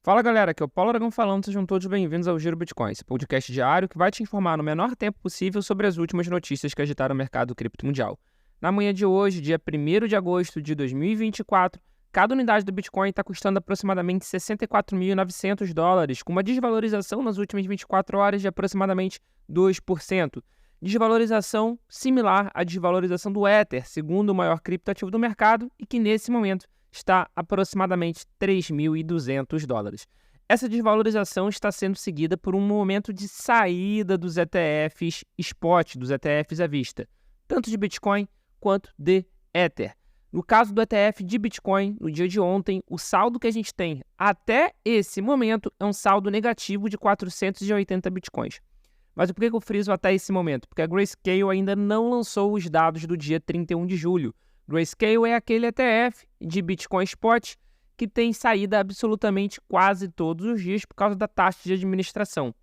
Fala galera, aqui é o Paulo Aragão falando, sejam todos bem-vindos ao Giro Bitcoin, esse podcast diário que vai te informar no menor tempo possível sobre as últimas notícias que agitaram o mercado cripto mundial. Na manhã de hoje, dia 1º de agosto de 2024, cada unidade do Bitcoin está custando aproximadamente $64.900, com uma desvalorização nas últimas 24 horas de aproximadamente 2%. Desvalorização similar à desvalorização do Ether, segundo o maior criptoativo do mercado, e que nesse momento está aproximadamente $3.200. Essa desvalorização está sendo seguida por um momento de saída dos ETFs spot, dos ETFs à vista, tanto de Bitcoin quanto de Ether. No caso do ETF de Bitcoin, no dia de ontem, o saldo que a gente tem até esse momento é um saldo negativo de 480 Bitcoins. Mas por que eu friso até esse momento? Porque a Grayscale ainda não lançou os dados do dia 31 de julho. Grayscale é aquele ETF de Bitcoin Spot que tem saída absolutamente quase todos os dias por causa da taxa de administração.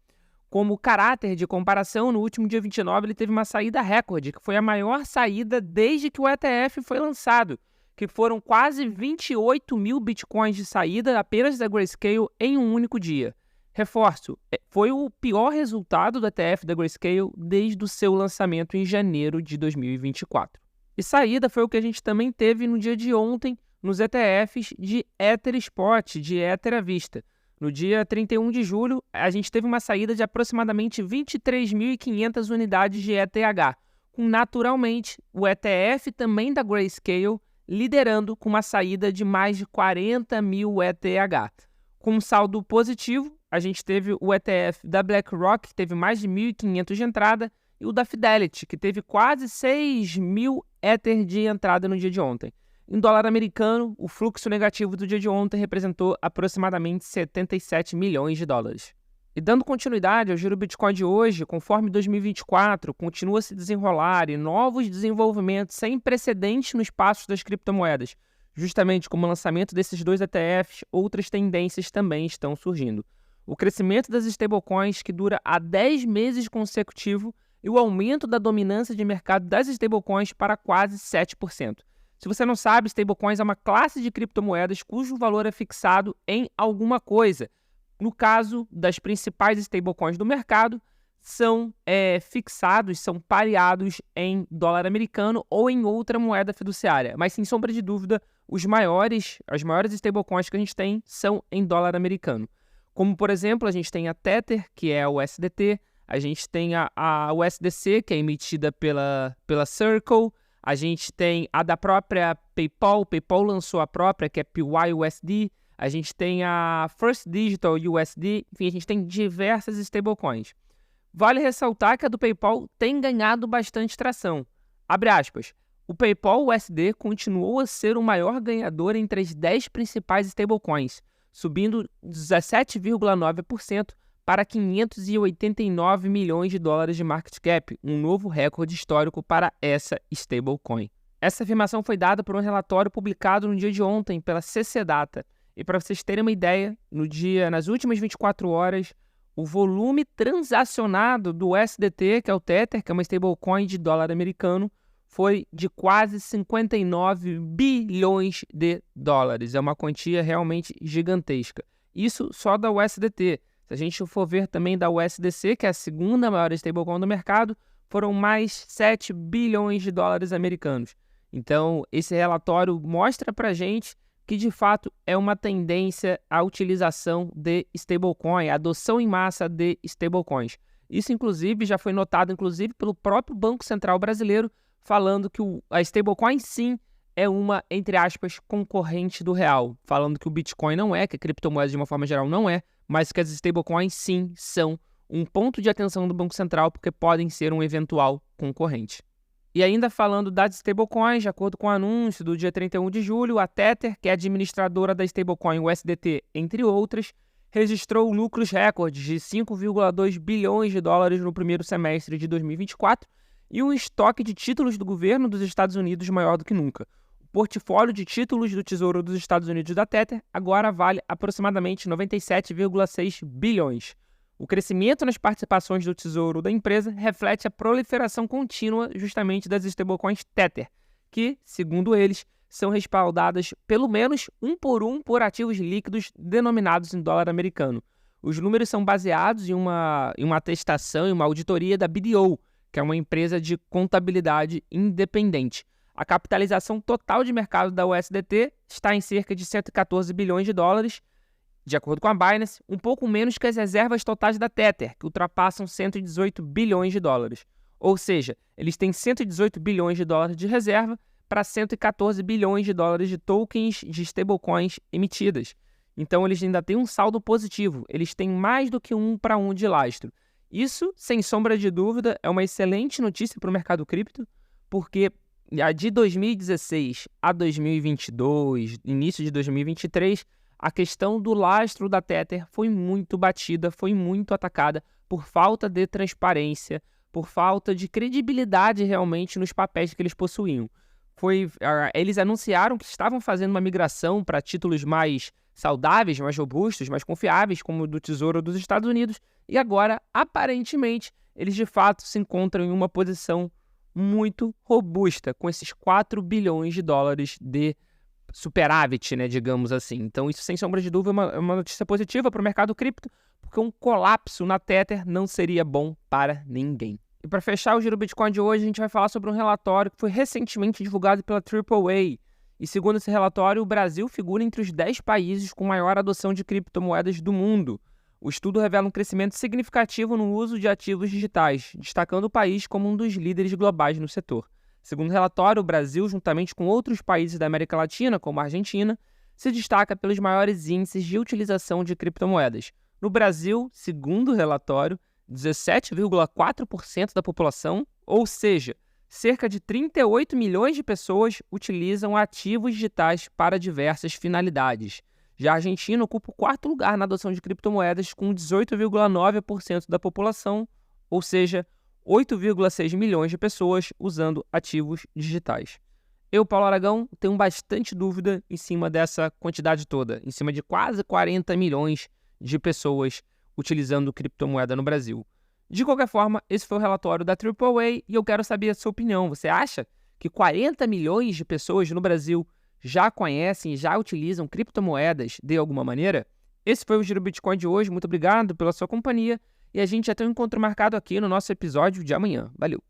Como caráter de comparação, no último dia 29 ele teve uma saída recorde, que foi a maior saída desde que o ETF foi lançado, que foram quase 28 mil Bitcoins de saída apenas da Grayscale em um único dia. Reforço, foi o pior resultado do ETF da Grayscale desde o seu lançamento em janeiro de 2024. E saída foi o que a gente também teve no dia de ontem nos ETFs de Ether Spot, de Ether à vista. No dia 31 de julho, a gente teve uma saída de aproximadamente 23.500 unidades de ETH, com naturalmente o ETF também da Grayscale liderando com uma saída de mais de 40 mil ETH. Com um saldo positivo, a gente teve o ETF da BlackRock, que teve mais de 1.500 de entrada, e o da Fidelity, que teve quase 6 mil Ether de entrada no dia de ontem. Em dólar americano, o fluxo negativo do dia de ontem representou aproximadamente 77 milhões de dólares. E dando continuidade ao Giro Bitcoin de hoje, conforme 2024 continua a se desenrolar e novos desenvolvimentos sem precedentes no espaço das criptomoedas, justamente como o lançamento desses dois ETFs, outras tendências também estão surgindo. O crescimento das stablecoins, que dura há 10 meses consecutivos, e o aumento da dominância de mercado das stablecoins para quase 7%. Se você não sabe, stablecoins é uma classe de criptomoedas cujo valor é fixado em alguma coisa. No caso das principais stablecoins do mercado, são fixados, são pareados em dólar americano ou em outra moeda fiduciária. Mas, sem sombra de dúvida, as maiores stablecoins que a gente tem são em dólar americano. Como, por exemplo, a gente tem a Tether, que é o USDT, a gente tem a USDC, que é emitida pela Circle, a gente tem a da própria PayPal, PayPal lançou a própria, que é PYUSD, a gente tem a First Digital USD, enfim, a gente tem diversas stablecoins. Vale ressaltar que a do PayPal tem ganhado bastante tração. Abre aspas, o PayPal USD continuou a ser o maior ganhador entre as 10 principais stablecoins, subindo 17,9%, para 589 milhões de dólares de market cap, um novo recorde histórico para essa stablecoin. Essa afirmação foi dada por um relatório publicado no dia de ontem pela CC Data. E para vocês terem uma ideia, nas últimas 24 horas, o volume transacionado do USDT, que é o Tether, que é uma stablecoin de dólar americano, foi de quase 59 bilhões de dólares. É uma quantia realmente gigantesca. Isso só da USDT. Se a gente for ver também da USDC, que é a segunda maior stablecoin do mercado, foram mais 7 bilhões de dólares americanos. Então, esse relatório mostra para a gente que, de fato, é uma tendência a utilização de stablecoin, a adoção em massa de stablecoins. Isso, inclusive, já foi notado pelo próprio Banco Central brasileiro, falando que a stablecoin, sim, é uma, entre aspas, concorrente do real. Falando que o Bitcoin não é, que a criptomoeda, de uma forma geral, não é, mas que as stablecoins, sim, são um ponto de atenção do Banco Central porque podem ser um eventual concorrente. E ainda falando das stablecoins, de acordo com o anúncio do dia 31 de julho, a Tether, que é administradora da stablecoin USDT, entre outras, registrou lucros recordes de 5,2 bilhões de dólares no primeiro semestre de 2024 e um estoque de títulos do governo dos Estados Unidos maior do que nunca. O portfólio de títulos do Tesouro dos Estados Unidos da Tether agora vale aproximadamente 97,6 bilhões. O crescimento nas participações do Tesouro da empresa reflete a proliferação contínua justamente das stablecoins Tether, que, segundo eles, são respaldadas pelo menos um por ativos líquidos denominados em dólar americano. Os números são baseados em uma atestação e uma auditoria da BDO, que é uma empresa de contabilidade independente. A capitalização total de mercado da USDT está em cerca de 114 bilhões de dólares, de acordo com a Binance, um pouco menos que as reservas totais da Tether, que ultrapassam 118 bilhões de dólares. Ou seja, eles têm 118 bilhões de dólares de reserva para 114 bilhões de dólares de tokens de stablecoins emitidas. Então, eles ainda têm um saldo positivo, eles têm mais do que 1-1 de lastro. Isso, sem sombra de dúvida, é uma excelente notícia para o mercado cripto, porque de 2016 a 2022, início de 2023, a questão do lastro da Tether foi muito batida, foi muito atacada por falta de transparência, por falta de credibilidade realmente nos papéis que eles possuíam. Eles anunciaram que estavam fazendo uma migração para títulos mais saudáveis, mais robustos, mais confiáveis, como o do Tesouro dos Estados Unidos, e agora, aparentemente, eles de fato se encontram em uma posição muito robusta, com esses 4 bilhões de dólares de superávit, né, digamos assim. Então, isso, sem sombra de dúvida, é uma notícia positiva para o mercado cripto, porque um colapso na Tether não seria bom para ninguém. E para fechar o Giro Bitcoin de hoje, a gente vai falar sobre um relatório que foi recentemente divulgado pela AAA. E segundo esse relatório, o Brasil figura entre os 10 países com maior adoção de criptomoedas do mundo. O estudo revela um crescimento significativo no uso de ativos digitais, destacando o país como um dos líderes globais no setor. Segundo o relatório, o Brasil, juntamente com outros países da América Latina, como a Argentina, se destaca pelos maiores índices de utilização de criptomoedas. No Brasil, segundo o relatório, 17,4% da população, ou seja, cerca de 38 milhões de pessoas utilizam ativos digitais para diversas finalidades. Já a Argentina ocupa o quarto lugar na adoção de criptomoedas, com 18,9% da população, ou seja, 8,6 milhões de pessoas usando ativos digitais. Eu, Paulo Aragão, tenho bastante dúvida em cima dessa quantidade toda, em cima de quase 40 milhões de pessoas utilizando criptomoeda no Brasil. De qualquer forma, esse foi o relatório da AAA e eu quero saber a sua opinião. Você acha que 40 milhões de pessoas no Brasil já conhecem e já utilizam criptomoedas de alguma maneira? Esse foi o Giro Bitcoin de hoje. Muito obrigado pela sua companhia e a gente já tem um encontro marcado aqui no nosso episódio de amanhã. Valeu!